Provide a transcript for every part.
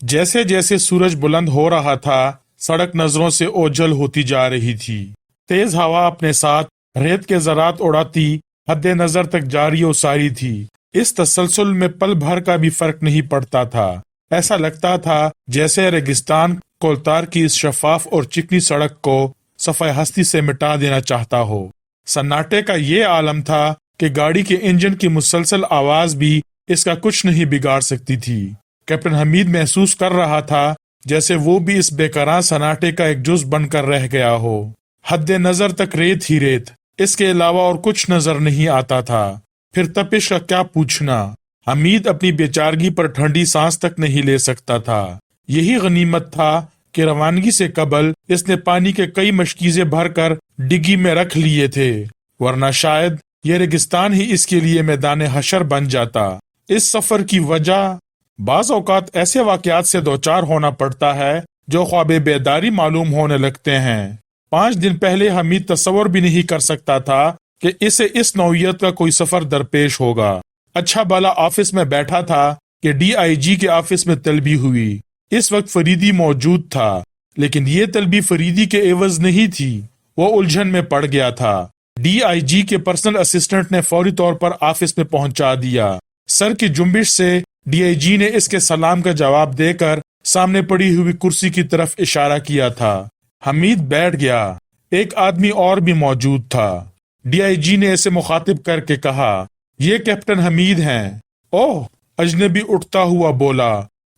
जैसे जैसे सूरज बुलंद हो रहा था, सड़क नजरों से ओझल होती जा रही थी। तेज हवा अपने साथ रेत के ज़रात उड़ाती हद्दे नजर तक जारी और सारी थी। इस तसलसल में पल भर का भी फर्क नहीं पड़ता था। ऐसा लगता था जैसे रेगिस्तान कोलतार की इस शफाफ और चिकनी सड़क को सफाई हस्ती से मिटा देना चाहता हो। सन्नाटे का ये आलम था कि गाड़ी के इंजन की मुसलसल आवाज भी इसका कुछ नहीं बिगाड़ सकती थी। कैप्टन हमीद महसूस कर रहा था जैसे वो भी इस बेकरार सन्नाटे का एक जुज बनकर रह गया हो। हद्दे नजर तक रेत ही रेत, इसके अलावा और कुछ नजर नहीं आता था। फिर तपिश का क्या पूछना। हमीद अपनी बेचारगी पर ठंडी सांस तक नहीं ले सकता था। यही गनीमत था कि रवानगी से कबल इसने पानी के कई मशकीजे भरकर डिग्गी में रख लिए थे, वरना शायद ये रेगिस्तान ही इसके लिए मैदान हशर बन जाता। इस सफर की वजह बाज़ औकात ऐसे वाकयात से दो-चार होना पड़ता है जो ख्वाबे बेदारी मालूम होने लगते हैं। 5 दिन पहले हमीद तस्वर भी नहीं कर सकता था कि इसे इस नौइयत का कोई सफर दरपेश होगा। अच्छा भला ऑफिस में बैठा था कि DIG के ऑफिस में तलबी हुई। इस वक्त फरीदी मौजूद था, लेकिन ये तलबी फरीदी के एवज नहीं थी। वो उलझन में पड़ गया था। DIG के पर्सनल असिस्टेंट ने फौरी तौर पर ऑफिस में पहुंचा दिया। सर की जुम्बिश से DIG ने इसके सलाम का जवाब देकर सामने पड़ी हुई कुर्सी की तरफ इशारा किया था। हमीद बैठ गया। एक आदमी और भी मौजूद था। DIG ने इसे मुखातिब करके कहा, ये कैप्टन हमीद हैं। ओह, अजनबी उठता हुआ बोला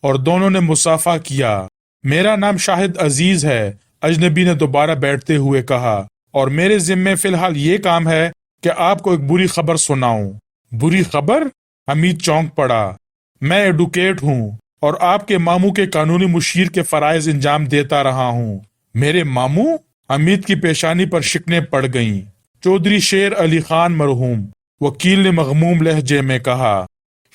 और दोनों ने मुसाफा किया। मेरा नाम शाहिद अजीज है, अजनबी ने दोबारा बैठते हुए कहा, और मेरे जिम्मे फिलहाल ये काम है कि आपको एक बुरी खबर सुनाऊं। बुरी खबर? हमीद चौंक पड़ा। मैं एडवोकेट हूँ और आपके मामू के कानूनी मुशीर के फराइज इंजाम देता रहा हूँ। मेरे मामू? हमीद की पेशानी पर शिकने पड़ गईं। चौधरी शेर अली खान मरहूम, वकील ने मगमूम लहजे में कहा।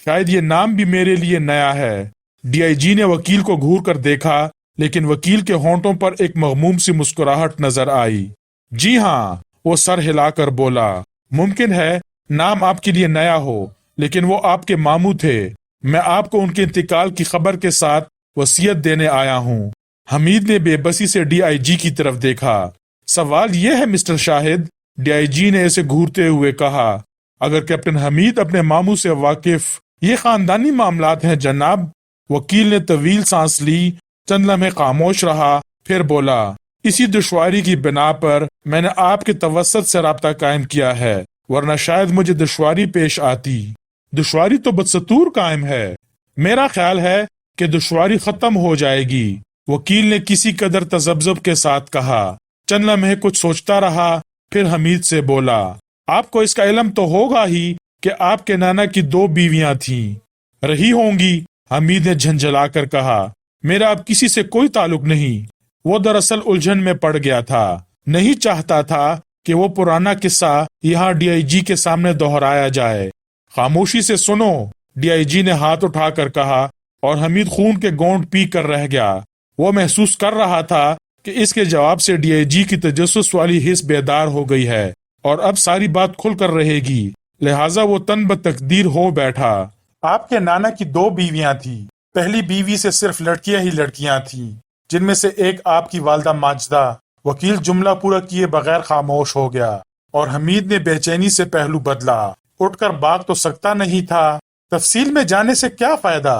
शायद ये नाम भी मेरे लिए नया है। DIG ने वकील को घूर कर देखा, लेकिन वकील के होंठों पर एक मगमूम सी मुस्कुराहट नजर आई। जी हाँ, वो सर हिलाकर बोला। मुमकिन है नाम आपके लिए नया हो, लेकिन वो आपके मामू थे। मैं आपको उनके इंतकाल की खबर के साथ वसीयत देने आया हूँ। हमीद ने बेबसी से DIG की तरफ देखा। सवाल यह है मिस्टर शाहिद, DIG ने इसे घूरते हुए कहा। अगर कैप्टन हमीद अपने मामू से वाकिफ, ये खानदानी मामलात हैं जनाब। वकील ने तवील सांस ली, चंद लम्हे खामोश रहा, फिर बोला, इसी दुश्वारी की बिना पर मैंने आपके तवस्सुत से राब्ता कायम किया है, वरना शायद मुझे दुश्वारी पेश आती। दुश्वारी तो बदस्तूर कायम है। मेरा ख्याल है कि दुश्वारी खत्म हो जाएगी, वकील ने किसी कदर तजब्जुब के साथ कहा। चंद लम्हे कुछ सोचता रहा, फिर हमीद से बोला, आपको इसका इल्म तो होगा ही कि आपके नाना की 2 बीवियां थीं। रही होंगी, हमीद ने झंझलाकर कहा। मेरा अब किसी से कोई ताल्लुक नहीं। वो दरअसल उलझन में पड़ गया था, नहीं चाहता था कि वो पुराना किस्सा यहाँ DIG के सामने दोहराया जाए। खामोशी से सुनो, DIG ने हाथ उठाकर कहा, और हमीद खून के गोंद पी कर रह गया। वो महसूस कर रहा था कि इसके जवाब से DIG की तजस्सुस वाली हिस्स बेदार हो गई है और अब सारी बात खुलकर रहेगी। लिहाजा वो तन बतकदीर हो बैठा। आपके नाना की 2 बीवियां थी। पहली बीवी से सिर्फ लड़कियां ही लड़कियां थीं, जिनमें से एक आपकी वालदा माजिदा। वकील जुमला पूरा किए बगैर खामोश हो गया और हमीद ने बेचैनी से पहलू बदला। उठकर भाग तो सकता नहीं था, तफसील में जाने से क्या फायदा।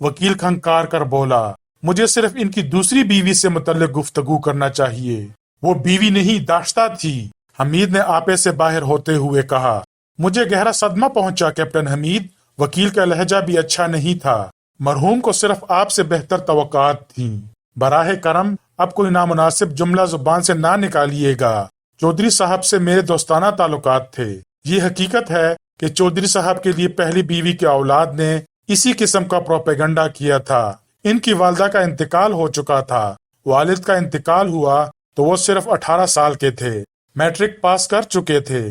वकील खंकार कर बोला, मुझे सिर्फ इनकी दूसरी बीवी से मुतल्लिक गुफ्तगू करना चाहिए। वो बीवी नहीं, दाश्ता थी, हमीद ने आपे से बाहर होते हुए कहा। मुझे गहरा सदमा पहुंचा कैप्टन हमीद। वकील का लहजा भी अच्छा नहीं था। मरहूम को सिर्फ आपसे बेहतर तवक्कात थी। बराहे करम अब कोई नामुनासिब जुमला जुबान से ना निकालिएगा। चौधरी साहब से मेरे दोस्ताना ताल्लुकात थे। ये हकीकत है कि चौधरी साहब के लिए पहली बीवी के औलाद ने इसी किस्म का प्रोपेगंडा किया था। इनकी वालदा का इंतकाल हो चुका था। वालिद का इंतकाल हुआ तो वो सिर्फ 18 साल के थे, मैट्रिक पास कर चुके थे।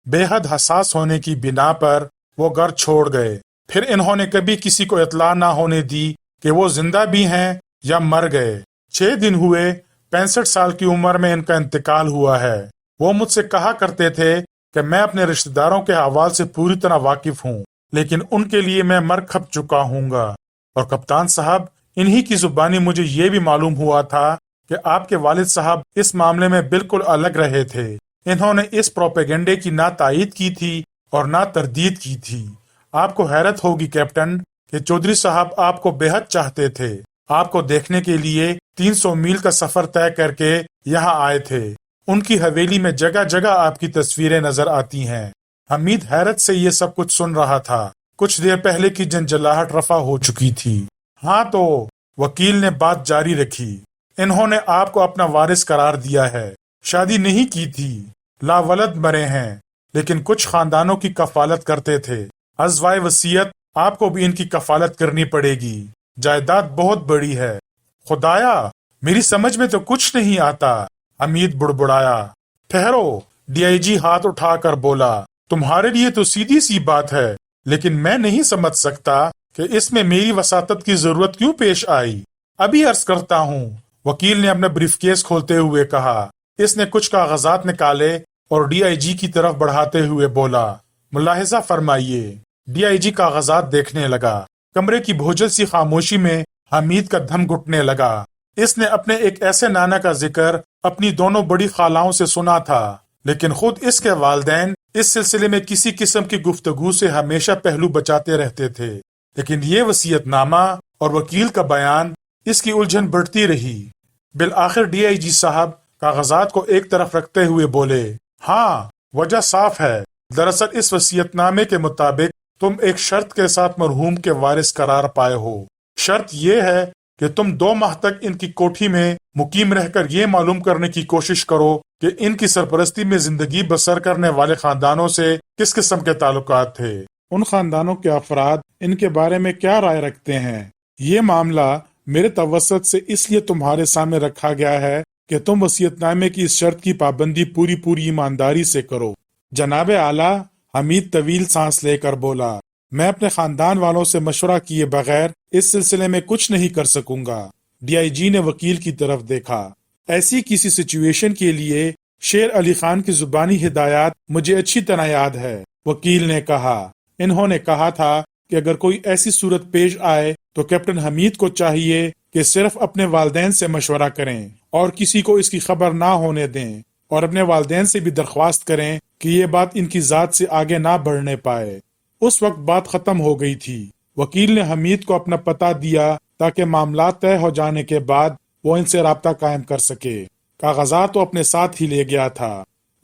बेहद हसास होने की बिना पर वो घर छोड़ गए। फिर इन्होंने कभी किसी को इत्ला ना होने दी कि वो जिंदा भी हैं या मर गए। 6 दिन हुए 65 साल की उम्र में इनका इंतकाल हुआ है। वो मुझसे कहा करते थे कि मैं अपने रिश्तेदारों के अहवाल से पूरी तरह वाकिफ हूँ, लेकिन उनके लिए मैं मर खप चुका हूँगा। और कप्तान साहब, इन्हीं की जुबानी मुझे ये भी मालूम हुआ था कि आपके वालिद साहब इस मामले में बिल्कुल अलग रहे थे। इन्होंने इस प्रोपेगेंडे की ना तायीद की थी और ना तरदीद की थी। आपको हैरत होगी कैप्टन कि चौधरी साहब आपको बेहद चाहते थे। आपको देखने के लिए 300 मील का सफर तय करके यहाँ आए थे। उनकी हवेली में जगह जगह आपकी तस्वीरें नजर आती हैं। हमीद हैरत से ये सब कुछ सुन रहा था। कुछ देर पहले की झंझलाहट रफा हो चुकी थी। हाँ तो वकील ने बात जारी रखी। इन्होंने आपको अपना वारिस करार दिया है। शादी नहीं की थी, लावलद मरे हैं, लेकिन कुछ खानदानों की कफालत करते थे। अज़वाए वसीयत आपको भी इनकी कफालत करनी पड़ेगी। जायदाद बहुत बड़ी है। खुदाया, मेरी समझ में तो कुछ नहीं आता। हमीद बुड़बुड़ाया। ठहरो, डीआईजी हाथ उठाकर बोला। तुम्हारे लिए तो सीधी सी बात है, लेकिन मैं नहीं समझ सकता कि इसमें मेरी वसातत की जरूरत क्यों पेश आई। अभी अर्ज करता हूँ, वकील ने अपना ब्रीफकेस खोलते हुए कहा। इसने कुछ कागजात निकाले और डीआईजी की तरफ बढ़ाते हुए बोला, मुलाहिजा फरमाइए। डीआईजी कागजात देखने लगा। कमरे की भोजल सी खामोशी में हमीद का दम घुटने लगा। इसने अपने एक ऐसे नाना का जिक्र अपनी दोनों बड़ी खालाओं से सुना था, लेकिन खुद इसके वालिदैन इस सिलसिले में किसी किस्म की गुफ्तगू से हमेशा पहलू बचाते रहते थे। लेकिन ये वसीयतनामा और वकील का बयान, इसकी उलझन बढ़ती रही। बिल आखिर डीआईजी साहब कागजात को एक तरफ रखते हुए बोले, हाँ, वजह साफ है। दरअसल इस वसीयतनामे के मुताबिक तुम एक शर्त के साथ मरहूम के वारिस करार पाए हो। शर्त यह है कि तुम 2 माह तक इनकी कोठी में मुकीम रहकर ये मालूम करने की कोशिश करो कि इनकी सरपरस्ती में जिंदगी बसर करने वाले खानदानों से किस किस्म के ताल्लुकात थे, उन खानदानों के अफराद इनके बारे में क्या राय रखते हैं। ये मामला मेरे तवस्सुत से इसलिए तुम्हारे सामने रखा गया है कि तुम वसीयतनामे की इस शर्त की पाबंदी पूरी पूरी ईमानदारी से करो। जनाबे आला, हमीद तवील सांस लेकर बोला, मैं अपने खानदान वालों से मशवरा किए बगैर इस सिलसिले में कुछ नहीं कर सकूंगा। डीआईजी ने वकील की तरफ देखा। ऐसी किसी सिचुएशन के लिए शेर अली खान की जुबानी हिदायत मुझे अच्छी तरह याद है। वकील ने कहा, इन्होंने कहा था कि अगर कोई ऐसी सूरत पेश आए तो कैप्टन हमीद को चाहिए कि सिर्फ अपने वालिदैन से मशवरा करें और किसी को इसकी खबर ना होने दें, और अपने वालिदैन से भी दरख्वास्त करें कि ये बात इनकी जात से आगे ना बढ़ने पाए। उस वक्त बात खत्म हो गई थी। वकील ने हमीद को अपना पता दिया ताकि मामला तय हो जाने के बाद वो इनसे राब्ता कायम कर सके। कागजात तो अपने साथ ही ले गया था।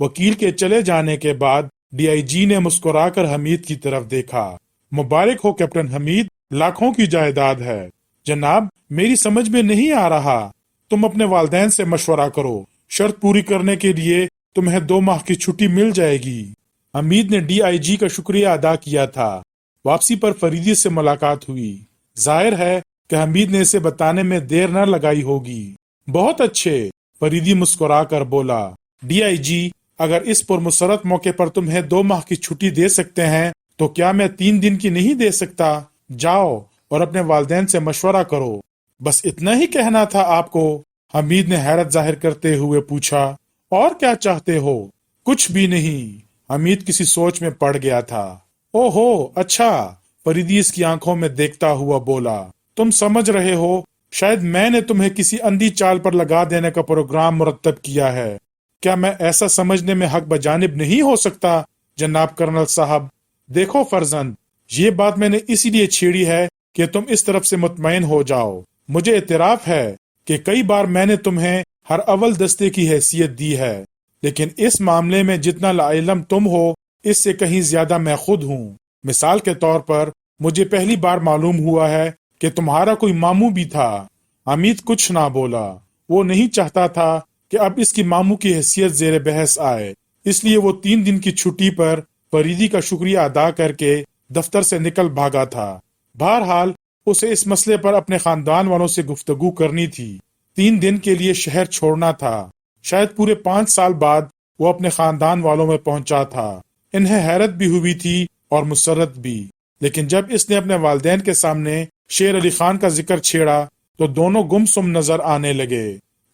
वकील के चले जाने के बाद डीआईजी ने मुस्कुराकर हमीद की तरफ देखा। मुबारक हो कैप्टन हमीद, लाखों की जायदाद है। जनाब, मेरी समझ में नहीं आ रहा। तुम अपने वालिदैन से मशवरा करो। शर्त पूरी करने के लिए तुम्हें 2 माह की छुट्टी मिल जाएगी। हमीद ने डीआईजी का शुक्रिया अदा किया था। वापसी पर फरीदी से मुलाकात हुई। जाहिर है कि हमीद ने इसे बताने में देर न लगाई होगी। बहुत अच्छे, फरीदी मुस्कुराकर बोला। डीआईजी, अगर इस पुरमुसरत मौके पर तुम्हें 2 माह की छुट्टी दे सकते हैं तो क्या मैं 3 दिन की नहीं दे सकता? जाओ और अपने वालिदैन से मशवरा करो। बस इतना ही कहना था आपको? हमीद ने हैरत जाहिर करते हुए पूछा। और क्या चाहते हो? कुछ भी नहीं। हमीद किसी सोच में पड़ गया था। ओहो, अच्छा, फरीदी इसकी आंखों में देखता हुआ बोला। तुम समझ रहे हो, शायद मैंने तुम्हें किसी अंधी चाल पर लगा देने का प्रोग्राम मुरतब किया है। क्या मैं ऐसा समझने में हक बजानिब नहीं हो सकता? जनाब कर्नल साहब, देखो फर्जंद, ये बात मैंने इसीलिए छेड़ी है कि तुम इस तरफ से मुतमईन हो जाओ। मुझे इतराफ है कि कई बार मैंने तुम्हें हर अव्वल दस्ते की हैसियत दी है, लेकिन इस मामले में जितना लाइलम तुम हो, इससे कहीं ज्यादा मैं खुद हूँ। मिसाल के तौर पर मुझे पहली बार मालूम हुआ है कि तुम्हारा कोई मामू भी था। हमीद कुछ ना बोला। वो नहीं चाहता था कि अब इसकी मामू की हैसियत जेर बहस आए, इसलिए वो 3 दिन की छुट्टी पर फरीदी का शुक्रिया अदा करके दफ्तर से निकल भागा था। बहरहाल उसे इस मसले पर अपने खानदान वालों से गुफ्तगू करनी थी। 3 दिन के लिए शहर छोड़ना था। शायद पूरे 5 साल बाद वो अपने खानदान वालों में पहुंचा था। انہیں حیرت بھی ہوئی تھی اور مسرت بھی، لیکن جب اس نے اپنے والدین کے سامنے شیر علی خان کا ذکر چھیڑا تو دونوں گمسم نظر آنے لگے۔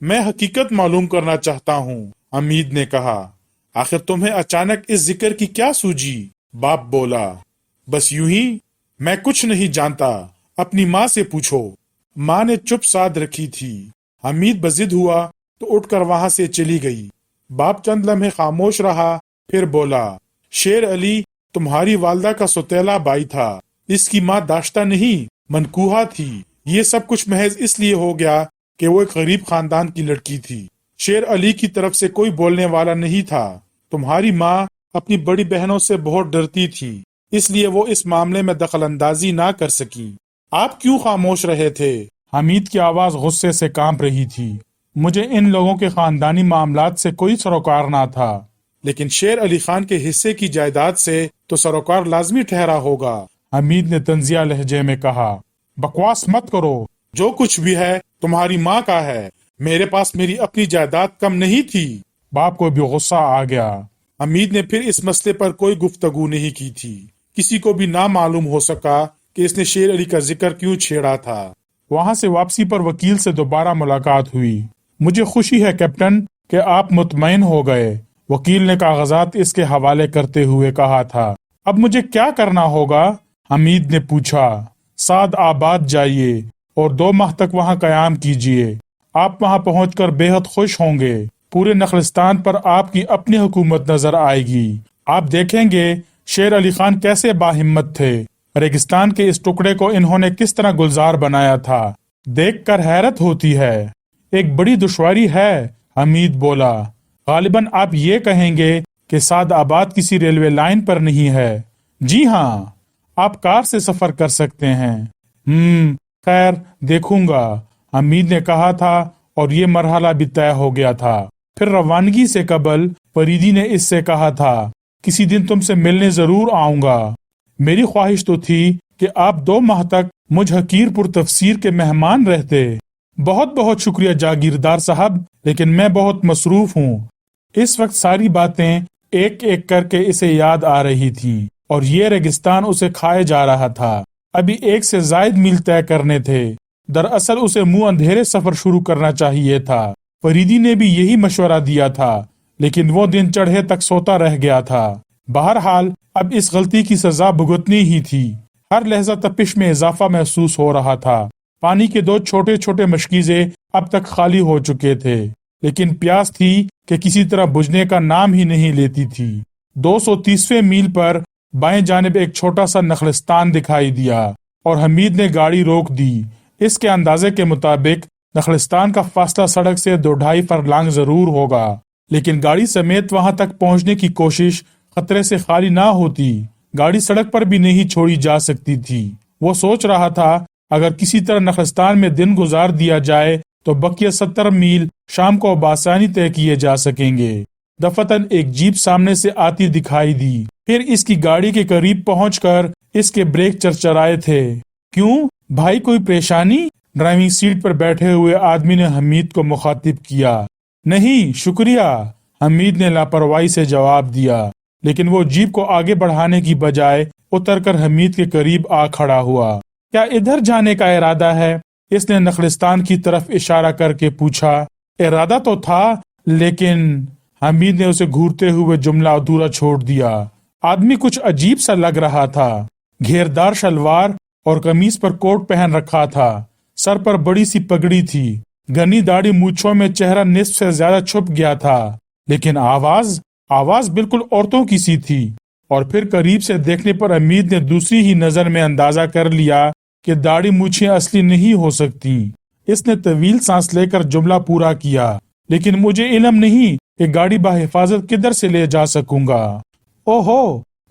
میں حقیقت معلوم کرنا چاہتا ہوں، حمید نے کہا۔ آخر تمہیں اچانک اس ذکر کی کیا سوجی؟ باپ بولا۔ بس یوں ہی، میں کچھ نہیں جانتا، اپنی ماں سے پوچھو۔ ماں نے چپ سادھ رکھی تھی۔ حمید بضد ہوا تو اٹھ کر وہاں سے چلی گئی۔ باپ چند لمحے خاموش رہا، پھر بولا، شیر علی تمہاری والدہ کا سوتیلا بھائی تھا، اس کی ماں داشتہ نہیں منکوہا تھی۔ یہ سب کچھ محض اس لیے ہو گیا کہ وہ ایک غریب خاندان کی لڑکی تھی۔ شیر علی کی طرف سے کوئی بولنے والا نہیں تھا۔ تمہاری ماں اپنی بڑی بہنوں سے بہت ڈرتی تھی، اس لیے وہ اس معاملے میں دخل اندازی نہ کر سکی۔ آپ کیوں خاموش رہے تھے؟ حمید کی آواز غصے سے کانپ رہی تھی۔ مجھے ان لوگوں کے خاندانی معاملات سے کوئی سروکار نہ تھا۔ لیکن شیر علی خان کے حصے کی جائیداد سے تو سروکار لازمی ٹھہرا ہوگا، حمید نے طنزیہ لہجے میں کہا۔ بکواس مت کرو، جو کچھ بھی ہے تمہاری ماں کا ہے، میرے پاس میری اپنی جائیداد کم نہیں تھی۔ باپ کو بھی غصہ آ گیا۔ حمید نے پھر اس مسئلے پر کوئی گفتگو نہیں کی تھی۔ کسی کو بھی نہ معلوم ہو سکا کہ اس نے شیر علی کا ذکر کیوں چھیڑا تھا۔ وہاں سے واپسی پر وکیل سے دوبارہ ملاقات ہوئی۔ مجھے خوشی ہے کیپٹن کہ آپ مطمئن ہو گئے، وکیل نے کاغذات اس کے حوالے کرتے ہوئے کہا تھا۔ اب مجھے کیا کرنا ہوگا؟ حمید نے پوچھا۔ سعد آباد جائیے اور 2 ماہ تک وہاں قیام کیجیے۔ آپ وہاں پہنچ کر بے حد خوش ہوں گے۔ پورے نخلستان پر آپ کی اپنی حکومت نظر آئے گی۔ آپ دیکھیں گے شیر علی خان کیسے باہمت تھے، ریگستان کے اس ٹکڑے کو انہوں نے کس طرح گلزار بنایا تھا، دیکھ کر حیرت ہوتی ہے۔ ایک بڑی دشواری ہے، حمید بولا۔ غالباً آپ یہ کہیں گے کہ سعد آباد کسی ریلوے لائن پر نہیں ہے۔ جی ہاں، آپ کار سے سفر کر سکتے ہیں۔ خیر دیکھوں گا، حمید نے کہا تھا، اور یہ مرحلہ بھی طے ہو گیا تھا۔ پھر روانگی سے قبل فریدی نے اس سے کہا تھا، کسی دن تم سے ملنے ضرور آؤں گا۔ میری خواہش تو تھی کہ آپ 2 ماہ تک مجھ حقیر پر تفسیر کے مہمان رہتے۔ بہت بہت شکریہ جاگیردار صاحب، لیکن میں بہت مصروف ہوں۔ اس وقت ساری باتیں ایک ایک کر کے اسے یاد آ رہی تھیں، اور یہ ریگستان اسے کھائے جا رہا تھا۔ ابھی 1 سے زائد میل طے کرنے تھے۔ دراصل اسے منہ اندھیرے سفر شروع کرنا چاہیے تھا۔ فریدی نے بھی یہی مشورہ دیا تھا، لیکن وہ دن چڑھے تک سوتا رہ گیا تھا۔ بہرحال اب اس غلطی کی سزا بھگتنی ہی تھی۔ ہر لحظہ تپش میں اضافہ محسوس ہو رہا تھا۔ پانی کے 2 چھوٹے چھوٹے مشکیزے اب تک خالی ہو چکے تھے، لیکن پیاس تھی کہ کسی طرح بجھنے کا نام ہی نہیں لیتی تھی۔ 230ویں میل پر بائیں جانب ایک چھوٹا سا نخلستان دکھائی دیا، اور حمید نے گاڑی روک دی۔ اس کے اندازے کے مطابق نخلستان کا فاصلہ سڑک سے 2-2.5 فرلانگ ضرور ہوگا، لیکن گاڑی سمیت وہاں تک پہنچنے کی کوشش خطرے سے خالی نہ ہوتی۔ گاڑی سڑک پر بھی نہیں چھوڑی جا سکتی تھی۔ وہ سوچ رہا تھا اگر کسی طرح نخلستان میں دن گزار دیا جائے تو بقیہ 70 میل شام کو بآسانی طے کیے جا سکیں گے۔ دفتن ایک جیپ سامنے سے آتی دکھائی دی۔ پھر اس کی گاڑی کے قریب پہنچ کر اس کے بریک چرچرائے تھے۔ کیوں بھائی، کوئی پریشانی؟ ڈرائیونگ سیٹ پر بیٹھے ہوئے آدمی نے حمید کو مخاطب کیا۔ نہیں شکریہ، حمید نے لاپرواہی سے جواب دیا، لیکن وہ جیپ کو آگے بڑھانے کی بجائے اتر کر حمید کے قریب آ کھڑا ہوا۔ کیا ادھر جانے کا ارادہ ہے؟ اس نے نخلستان کی طرف اشارہ کر کے پوچھا۔ ارادہ تو تھا، لیکن حمید نے اسے گھورتے ہوئے جملہ ادھورا چھوڑ دیا۔ آدمی کچھ عجیب سا لگ رہا تھا۔ گھیردار شلوار اور قمیص پر کوٹ پہن رکھا تھا۔ سر پر بڑی سی پگڑی تھی۔ گھنی داڑھی مونچھوں میں چہرہ نصف سے زیادہ چھپ گیا تھا، لیکن آواز بالکل عورتوں کی سی تھی۔ اور پھر قریب سے دیکھنے پر حمید نے دوسری ہی نظر میں اندازہ کر لیا کہ داڑھی مونچھیں اصلی نہیں ہو سکتی۔ اس نے طویل سانس لے کر جملہ پورا کیا، لیکن مجھے علم نہیں کہ گاڑی بحفاظت کدھر سے لے جا سکوں گا۔ اوہو،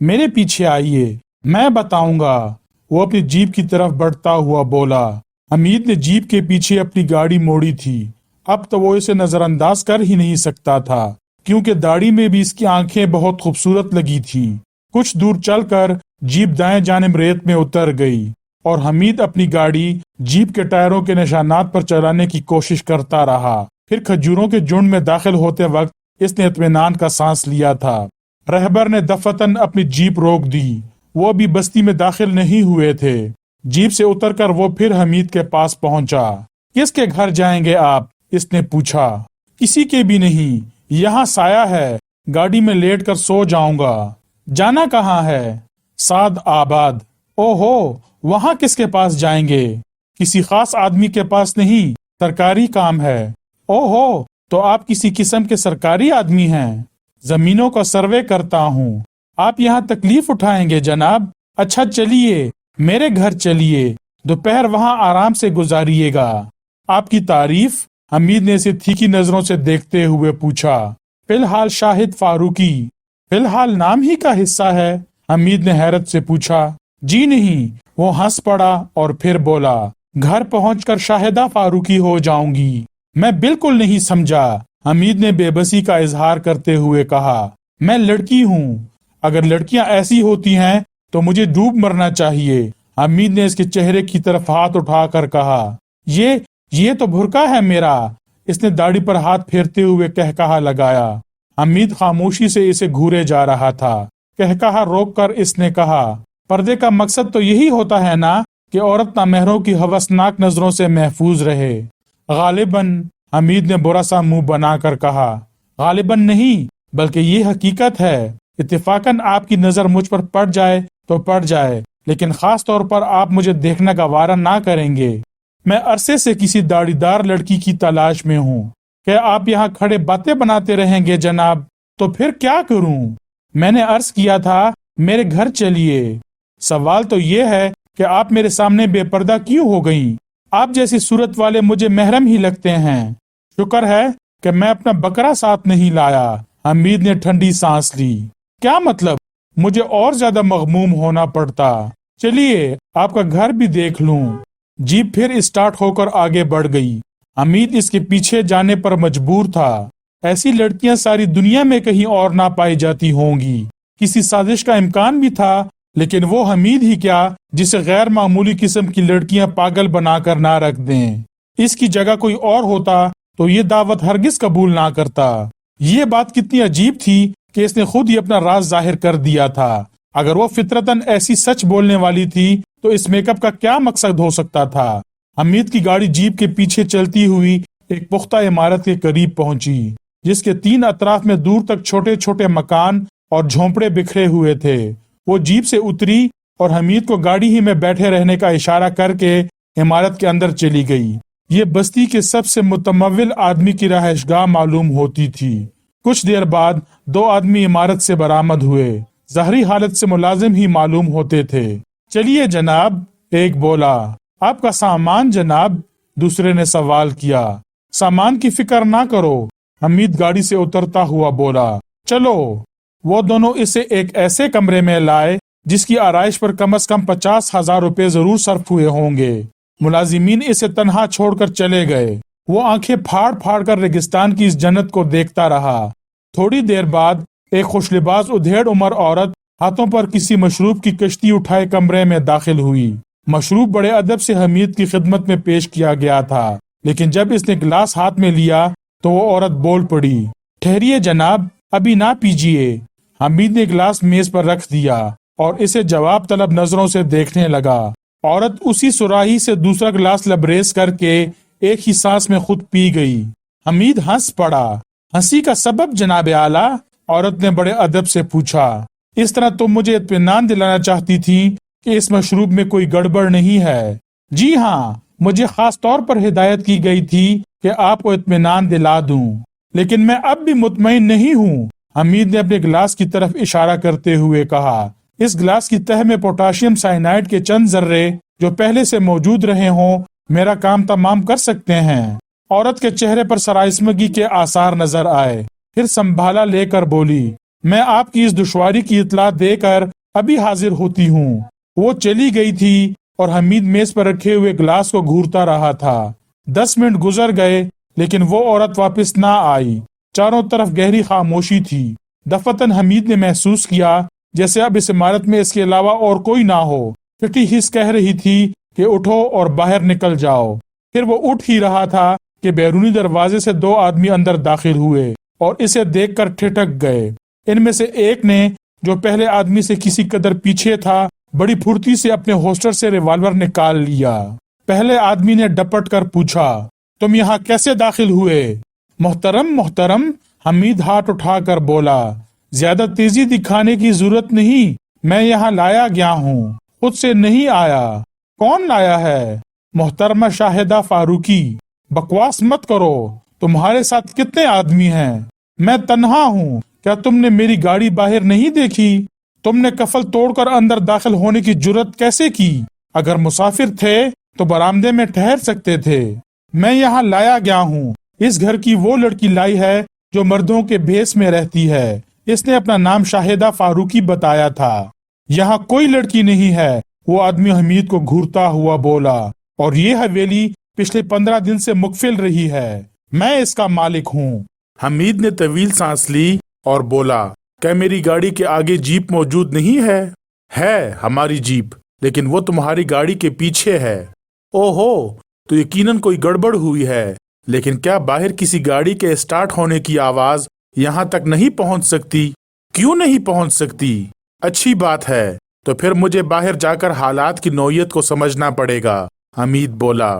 میرے پیچھے آئیے، میں بتاؤں گا، وہ اپنی جیپ کی طرف بڑھتا ہوا بولا۔ حمید نے جیپ کے پیچھے اپنی گاڑی موڑی تھی۔ اب تو وہ اسے نظر انداز کر ہی نہیں سکتا تھا، کیونکہ داڑھی میں بھی اس کی آنکھیں بہت خوبصورت لگی تھیں۔ کچھ دور چل کر جیپ دائیں جانب ریت میں اتر گئی، اور حمید اپنی گاڑی جیپ کے ٹائروں کے نشانات پر چلانے کی کوشش کرتا رہا۔ پھر کھجوروں کے جھنڈ میں داخل ہوتے وقت اس نے اطمینان کا سانس لیا تھا۔ रहबर ने दफतन अपनी जीप रोक दी। वो अभी बस्ती में दाखिल नहीं हुए थे। जीप से उतरकर वो फिर हमीद के पास पहुंचा। किसके घर जाएंगे आप? इसने पूछा। किसी के भी नहीं, यहाँ साया है, गाड़ी में लेट कर सो जाऊंगा। जाना कहाँ है? साद आबाद। ओहो, वहां किसके पास जाएंगे? किसी खास आदमी के पास नहीं, सरकारी काम है। ओहो, तो आप किसी किस्म के सरकारी आदमी हैं। जमीनों का सर्वे करता हूँ। आप यहाँ तकलीफ उठाएंगे जनाब? अच्छा चलिए, मेरे घर चलिए, दोपहर वहाँ आराम से गुजारिएगा। आपकी तारीफ? हमीद ने इसे तीखी नजरों से देखते हुए पूछा। फिलहाल शाहिद फारूकी। फिलहाल नाम ही का हिस्सा है? हमीद ने हैरत से पूछा। जी नहीं, वो हंस पड़ा और फिर बोला, घर पहुंचकर शाहिदा फारूकी हो जाऊंगी। मैं बिल्कुल नहीं समझा, हमीद ने बेबसी का इजहार करते हुए कहा। मैं लड़की हूँ। अगर लड़कियां ऐसी होती हैं तो मुझे डूब मरना चाहिए। हमीद ने इसके चेहरे की तरफ हाथ उठाकर कहा। ये तो भुरका है मेरा। इसने दाढ़ी पर हाथ फेरते हुए कहकहा लगाया। हमीद खामोशी से इसे घूरे जा रहा था। कहकहा रोककर इसने कहा, पर्दे का मकसद तो यही होता है ना कि औरत नामहरों की हवसनाक नजरों से महफूज रहे। गालिबन, हमीद ने बुरा सा मुंह बनाकर कहा। गालिबन नहीं, बल्कि ये हकीकत है। इत्तेफाकन आपकी नजर मुझ पर पड़ जाए तो पड़ जाए, लेकिन खास तौर पर आप मुझे देखने का वारा ना करेंगे। मैं अरसे से किसी दाढ़ीदार लड़की की तलाश में हूँ। क्या आप यहाँ खड़े बातें बनाते रहेंगे जनाब? तो फिर क्या करूँ? मैंने अर्ज किया था, मेरे घर चलिए। सवाल तो ये है कि आप मेरे सामने बेपर्दा क्यों हो गईं? आप जैसी सूरत वाले मुझे महरम ही लगते हैं। शुक्र है कि मैं अपना बकरा साथ नहीं लाया। हमीद ने ठंडी सांस ली। क्या मतलब? मुझे और ज्यादा मगमूम होना पड़ता। चलिए, आपका घर भी देख लूं। जीप फिर स्टार्ट होकर आगे बढ़ गई। हमीद इसके पीछे जाने पर मजबूर था। ऐसी लड़कियां सारी दुनिया में कहीं और ना पाई जाती होंगी। किसी साजिश का इम्कान भी था, लेकिन वो हमीद ही क्या जिसे गैर मामूली किस्म की लड़कियां पागल बनाकर ना रख दें। इसकी जगह कोई और होता तो ये दावत हरगिज कबूल ना करता। ये बात कितनी अजीब थी कि इसने खुद ही अपना राज जाहिर कर दिया था। अगर वो फितरतन ऐसी सच बोलने वाली थी तो इस मेकअप का क्या मकसद हो सकता था? हमीद की गाड़ी जीप के पीछे चलती हुई एक पुख्ता इमारत के करीब पहुंची, जिसके तीन अतराफ में दूर तक छोटे छोटे मकान और झोंपड़े बिखरे हुए थे। वो जीप से उतरी और हमीद को गाड़ी ही में बैठे रहने का इशारा करके इमारत के अंदर चली गई। ये बस्ती के सबसे मुतमव्विल आदमी की रहायशगाह मालूम होती थी। कुछ देर बाद दो आदमी इमारत से बरामद हुए। ज़हरी हालत से मुलाजिम ही मालूम होते थे। चलिए जनाब, एक बोला। आपका सामान जनाब? दूसरे ने सवाल किया। सामान की फिक्र ना करो, हमीद गाड़ी से उतरता हुआ बोला। चलो। वो दोनों इसे एक ऐसे कमरे में लाए जिसकी आराइश पर कम से कम 50,000 रुपए जरूर सर्फ हुए होंगे। मुलाजिमीन इसे तन्हा छोड़कर चले गए। वो आंखें फाड़ फाड़ कर रेगिस्तान की इस जन्नत को देखता रहा। थोड़ी देर बाद एक खुशलिबाज उधेड़ उम्र औरत हाथों पर किसी मशरूब की कश्ती उठाए कमरे में दाखिल हुई। मशरूब बड़े अदब से हमीद की खिदमत में पेश किया गया था, लेकिन जब इसने गिलास हाथ में लिया तो वो औरत बोल पड़ी। ठहरिए जनाब, अभी ना पीजिए। हमीद ने गिलास मेज पर रख दिया और इसे जवाब तलब नजरों से देखने लगा। औरत उसी सुराही से दूसरा गिलास लबरेज करके एक ही सांस में खुद पी गई। हमीद हंस पड़ा। हंसी का सबब जनाब आला? औरत ने बड़े अदब से पूछा। इस तरह तुम मुझे इत्मीनान दिलाना चाहती थी कि इस मशरूब में कोई गड़बड़ नहीं है। जी हाँ, मुझे खास तौर पर हिदायत की गई थी कि आपको इत्मीनान दिला दूं, लेकिन मैं अब भी मुतमईन नहीं हूँ। हमीद ने अपने गिलास की तरफ इशारा करते हुए कहा। इस गिलास की तह में पोटाशियम साइनाइड के चंद जर्रे जो पहले से मौजूद रहे हों मेरा काम तमाम कर सकते हैं। औरत के चेहरे पर सराइस्मगी के आसार नजर आए। फिर संभाला लेकर बोली, मैं आपकी इस दुश्वारी की इतला देकर अभी हाजिर होती हूँ। वो चली गई थी और हमीद मेज पर रखे हुए गिलास को घूरता रहा था। 10 मिनट गुजर गए, लेकिन वो औरत वापस ना आई। चारों तरफ गहरी खामोशी थी। दफतन हमीद ने महसूस किया जैसे अब इस इमारत में इसके अलावा और कोई ना हो। फिटी हिस्स कह रही थी कि उठो और बाहर निकल जाओ। फिर वो उठ ही रहा था कि बैरूनी दरवाजे से दो आदमी अंदर दाखिल हुए और इसे देखकर ठिठक गए। इनमें से एक ने, जो पहले आदमी से किसी कदर पीछे था, बड़ी फुर्ती से अपने होस्टर से रिवॉल्वर निकाल लिया। पहले आदमी ने डपट कर पूछा, तुम यहाँ कैसे दाखिल हुए? मोहतरम मोहतरम, हमीद हाथ उठाकर बोला, ज्यादा तेजी दिखाने की जरूरत नहीं, मैं यहाँ लाया गया हूँ, खुद से नहीं आया। कौन लाया है? मोहतरमा शाहिदा फारूकी। बकवास मत करो, तुम्हारे साथ कितने आदमी हैं? मैं तन्हा हूँ, क्या तुमने मेरी गाड़ी बाहर नहीं देखी? तुमने कफल तोड़कर अंदर दाखिल होने की जुर्रत कैसे की? अगर मुसाफिर थे तो बरामदे में ठहर सकते थे। मैं यहाँ लाया गया हूँ, इस घर की वो लड़की लाई है जो मर्दों के भेस में रहती है। इसने अपना नाम शाहिदा फारूकी बताया था। यहाँ कोई लड़की नहीं है, वो आदमी हमीद को घूरता हुआ बोला, और ये हवेली पिछले 15 दिन से मुकफिल रही है। मैं इसका मालिक हूँ। हमीद ने तवील सांस ली और बोला, क्या मेरी गाड़ी के आगे जीप मौजूद नहीं है? है हमारी जीप, लेकिन वो तुम्हारी गाड़ी के पीछे है। ओहो, तो यकीनन कोई गड़बड़ हुई है। लेकिन क्या बाहर किसी गाड़ी के स्टार्ट होने की आवाज यहाँ तक नहीं पहुँच सकती? क्यों नहीं पहुँच सकती? अच्छी बात है, तो फिर मुझे बाहर जाकर हालात की नौयत को समझना पड़ेगा। हमीद बोला।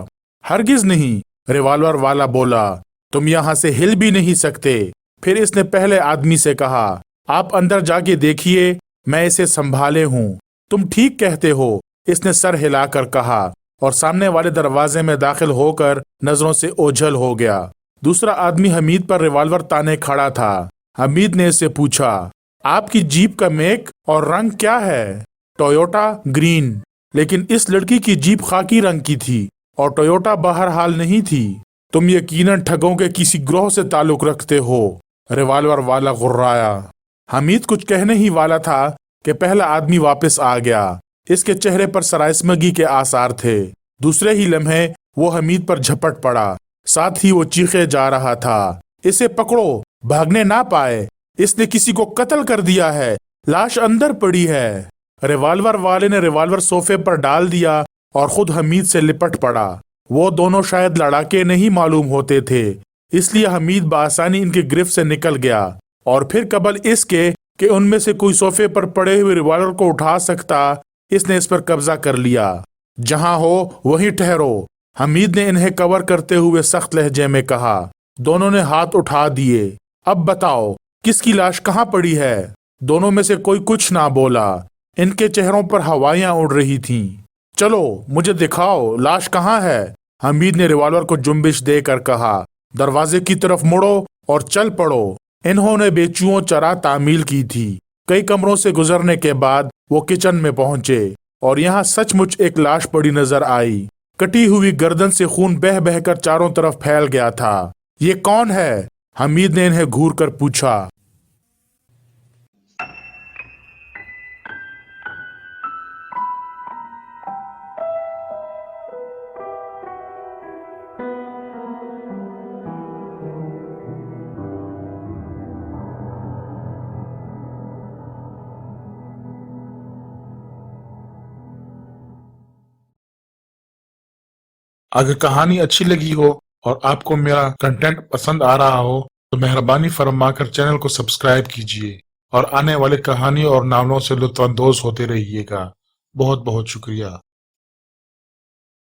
हरगिज नहीं, रिवॉल्वर वाला बोला, तुम यहाँ से हिल भी नहीं सकते। फिर इसने पहले आदमी से कहा, आप अंदर जाके देखिए, मैं इसे संभाले हूँ। तुम ठीक कहते हो, इसने सर हिलाकर कहा, और सामने वाले दरवाजे में दाखिल होकर नजरों से ओझल हो गया। दूसरा आदमी हमीद पर रिवॉल्वर ताने खड़ा था। हमीद ने इससे पूछा, आपकी जीप का मेक और रंग क्या है? Toyota green. लेकिन इस लड़की की जीप खाकी रंग की थी और टोयोटा बहरहाल नहीं थी। तुम यकीनन ठगों के किसी ग्रोह से ताल्लुक रखते हो, रिवॉल्वर वाला गुर्राया। हमीद कुछ कहने ही वाला था कि पहला आदमी वापस आ गया। इसके चेहरे पर सराइस्मगी के आसार थे। दूसरे ही लम्हे वो हमीद पर झपट पड़ा, साथ ही वो चीखे जा रहा था, इसे पकड़ो, भागने ना पाए, इसने किसी को कत्ल कर दिया है, लाश अंदर पड़ी है। रिवॉल्वर वाले ने रिवॉल्वर सोफे पर डाल दिया और खुद हमीद से लिपट पड़ा। वो दोनों शायद लड़ाके नहीं मालूम होते थे, इसलिए हमीद बआसानी इनकी गिरफ्त से निकल गया। और फिर कबल इसके कि उनमें से कोई सोफे पर पड़े हुए रिवॉल्वर को उठा सकता, इसने इस पर कब्जा कर लिया। जहां हो वहीं ठहरो, हमीद ने इन्हें कवर करते हुए सख्त लहजे में कहा। दोनों ने हाथ उठा दिए। अब बताओ, किसकी लाश कहाँ पड़ी है? दोनों में से कोई कुछ ना बोला। इनके चेहरों पर हवाइयां उड़ रही थीं। चलो मुझे दिखाओ, लाश कहाँ है? हमीद ने रिवॉल्वर को जुम्बिश देकर कहा। दरवाजे की तरफ मुड़ो और चल पड़ो। इन्होंने बेचुओं चरा तामील की थी। कई कमरों से गुजरने के बाद वो किचन में पहुंचे और यहाँ सचमुच एक लाश पड़ी नजर आई। कटी हुई गर्दन से खून बह बहकर चारों तरफ फैल गया था। ये कौन है? हमीद ने इन्हें घूर कर पूछा। अगर कहानी अच्छी लगी हो और आपको मेरा कंटेंट पसंद आ रहा हो तो मेहरबानी फरमाकर चैनल को सब्सक्राइब कीजिए और आने वाले कहानी और नावलों से लुत्फ अंदोज होते रहिएगा। बहुत बहुत शुक्रिया।